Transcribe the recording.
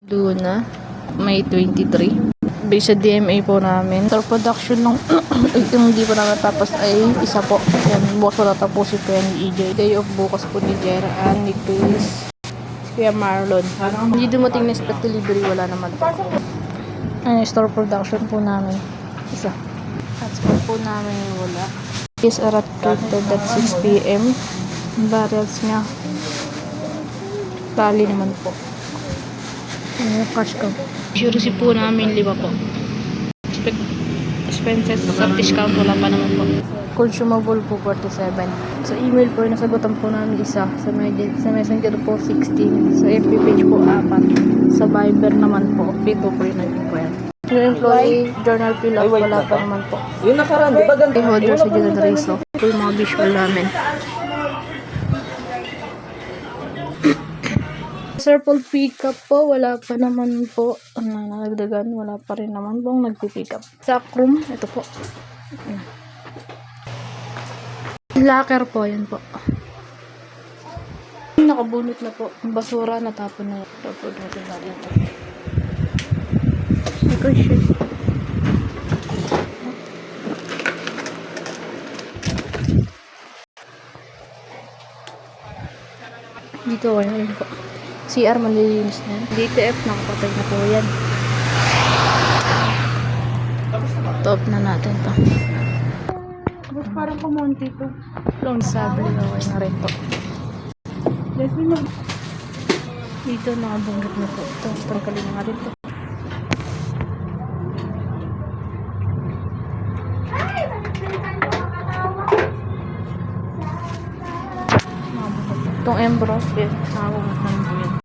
Doon na, May 23. Based sa DMA po namin. After production ng yung hindi po namin tapos ay isa po. Yan, bukas wala tapusin po yan ni EJ. Day of bukas po ni Jera, ni Chris, Kuya Marlon. Hindi dumating na spec delivery, wala naman po. Ay, store production po namin. Isa. Transport po namin wala. Is arat treated at 6 PM. Barrels niya. Bali naman po. Ano cash ko? Currency po namin 5 po. Expenses sa discount wala pa naman po. Consumable po 47. Sa email po nasagutan po namin isa. Sa messenger po 16. Sa FB page po 4. Sa Viber naman po 2 po yun po yan. Yung employee journal fill up wala pa naman po. Yung nakaraan, di ba ganito? May holder sa General Reso. Ito yung mga visual namin. Sir Paul pick up po, wala pa naman po. Nalagdagan, wala pa rin naman po nagpipick up. Sa room, ito po. Locker po, yan po. Nakabunot na po. Basura, natapon na. Tapos natin natin ito. Ito, shit. Dito, ayun po. CR malilinis na yan. DTF, nakapatay na po yan. Top na natin to. Parang kumonti to. Long sable, okay na rin to. Dito, nakabunggit na po. Ito, tangkalin na nga rin to. Itong embros, nakabunggit